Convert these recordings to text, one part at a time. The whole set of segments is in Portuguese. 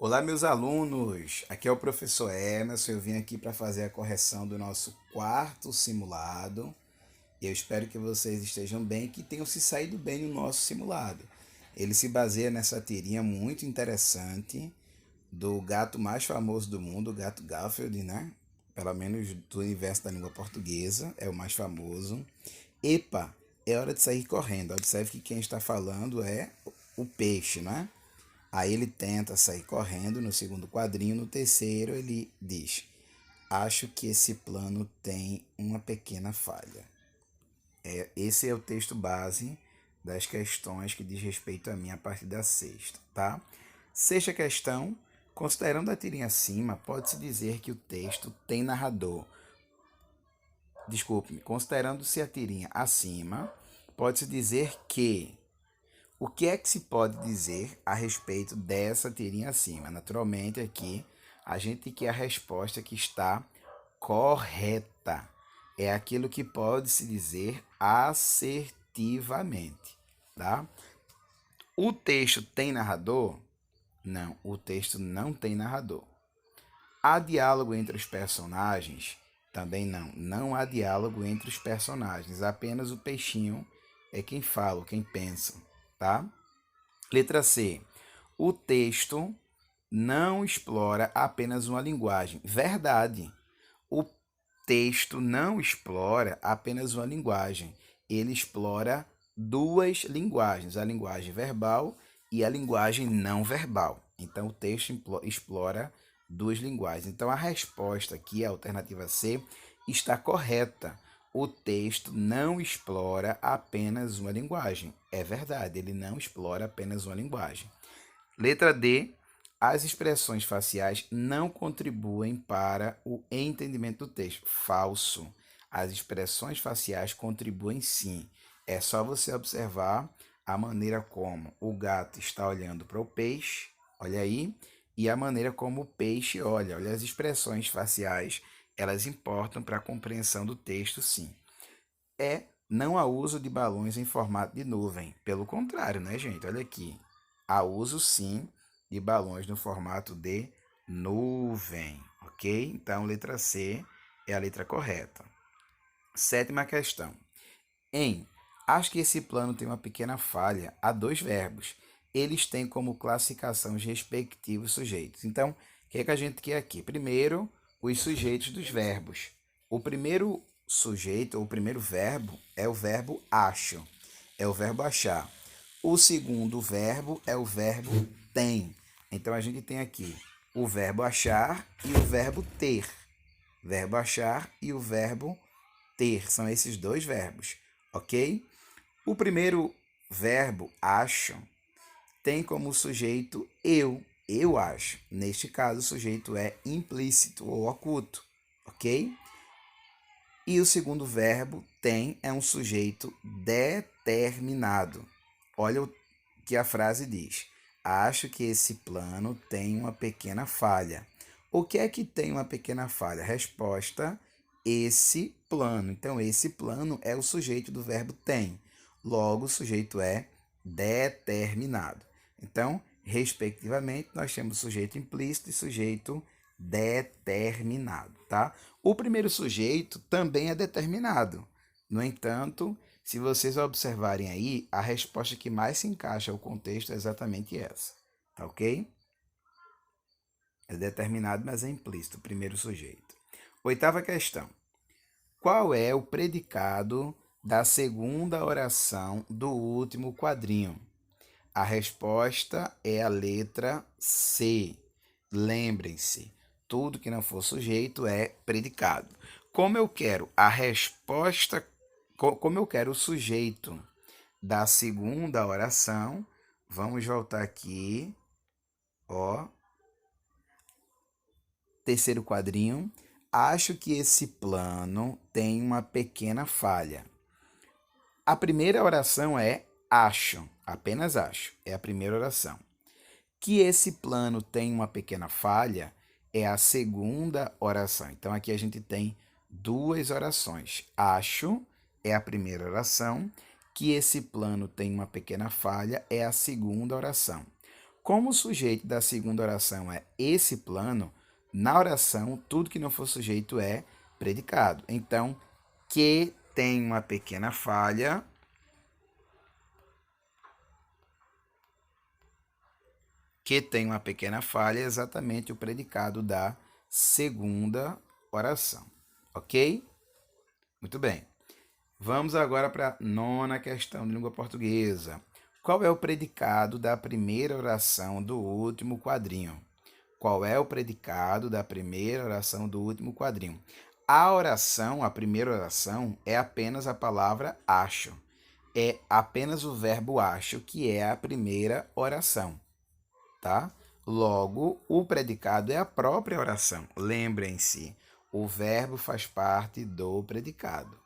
Olá, meus alunos! Aqui é o professor Emerson. Eu vim aqui para fazer a correção do nosso quarto simulado. Eu espero que vocês estejam bem e que tenham se saído bem no nosso simulado. Ele se baseia nessa tirinha muito interessante do gato mais famoso do mundo, o gato Garfield, né? Pelo menos do universo da língua portuguesa, é o mais famoso. Epa, é hora de sair correndo. Observe que quem está falando é o peixe, né? Aí ele tenta sair correndo no segundo quadrinho. No terceiro, ele diz: Acho que esse plano tem uma pequena falha. Esse é o texto base das questões que diz respeito a mim a partir da sexta, tá? Sexta questão: considerando a tirinha acima, pode-se dizer que o texto tem narrador. Desculpe-me, considerando-se a tirinha acima, pode-se dizer que o que é que se pode dizer a respeito dessa tirinha acima? Naturalmente, aqui a gente quer a resposta que está correta. É aquilo que pode se dizer assertivamente, tá? O texto tem narrador? Não, o texto não tem narrador. Há diálogo entre os personagens? Também não. Não há diálogo entre os personagens. Apenas o peixinho é quem fala, quem pensa, tá? Letra C. O texto não explora apenas uma linguagem. Verdade. O texto não explora apenas uma linguagem. Ele explora duas linguagens, a linguagem verbal e a linguagem não verbal. Então, o texto explora duas linguagens. Então, a resposta aqui, a alternativa C, está correta. O texto não explora apenas uma linguagem. É verdade, ele não explora apenas uma linguagem. Letra D. As expressões faciais não contribuem para o entendimento do texto. Falso. As expressões faciais contribuem sim. É só você observar a maneira como o gato está olhando para o peixe, olha aí, e a maneira como o peixe olha. Olha, as expressões faciais, elas importam para a compreensão do texto, sim. Não há uso de balões em formato de nuvem. Pelo contrário, né, gente? Olha aqui. Há uso, sim, de balões no formato de nuvem, ok? Então, letra C é a letra correta. Sétima questão. Em Acho que esse plano tem uma pequena falha. Há dois verbos. Eles têm como classificação os respectivos sujeitos. Então, o que é que a gente quer aqui? Primeiro, os sujeitos dos verbos. O primeiro sujeito, ou o primeiro verbo, é o verbo acho. É o verbo achar. O segundo verbo é o verbo tem. Então, a gente tem aqui o verbo achar e o verbo ter. Verbo achar e o verbo ter. São esses dois verbos, ok? O primeiro verbo, acho, tem como sujeito eu. Eu acho. Neste caso, o sujeito é implícito ou oculto, ok? E o segundo verbo, tem, é um sujeito determinado. Olha o que a frase diz. Acho que esse plano tem uma pequena falha. O que é que tem uma pequena falha? Resposta: esse plano. Então, esse plano é o sujeito do verbo tem. Logo, o sujeito é determinado. Então, respectivamente, nós temos sujeito implícito e sujeito determinado, tá? O primeiro sujeito também é determinado. No entanto, se vocês observarem aí, a resposta que mais se encaixa ao contexto é exatamente essa, tá ok? É determinado, mas é implícito, o primeiro sujeito. Oitava questão. Qual é o predicado da segunda oração do último quadrinho? A resposta é a letra C. Lembrem-se, tudo que não for sujeito é predicado. Como eu quero a resposta, como eu quero o sujeito da segunda oração, vamos voltar aqui, ó, terceiro quadrinho. Acho que esse plano tem uma pequena falha. A primeira oração é acho, apenas acho, é a primeira oração. Que esse plano tem uma pequena falha é a segunda oração. Então aqui a gente tem duas orações. Acho é a primeira oração, que esse plano tem uma pequena falha é a segunda oração. Como o sujeito da segunda oração é esse plano, na oração, tudo que não for sujeito é predicado. Então, que tem uma pequena falha. Que tem uma pequena falha é exatamente o predicado da segunda oração. Ok? Muito bem. Vamos agora para a nona questão de língua portuguesa. Qual é o predicado da primeira oração do último quadrinho? Qual é o predicado da primeira oração do último quadrinho? A oração, a primeira oração, é apenas a palavra acho. É apenas o verbo acho que é a primeira oração, tá? Logo, o predicado é a própria oração. Lembrem-se, o verbo faz parte do predicado,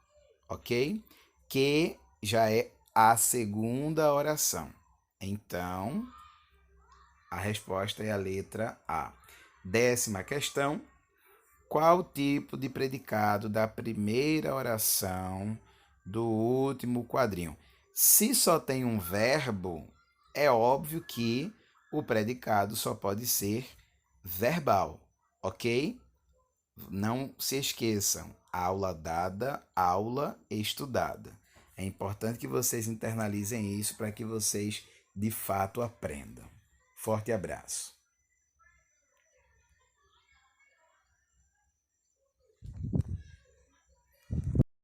ok? Que já é a segunda oração. Então, a resposta é a letra A. 10ª questão. Qual tipo de predicado da primeira oração do último quadrinho? Se só tem um verbo, é óbvio que o predicado só pode ser verbal, ok? Não se esqueçam, aula dada, aula estudada. É importante que vocês internalizem isso para que vocês de fato aprendam. Forte abraço.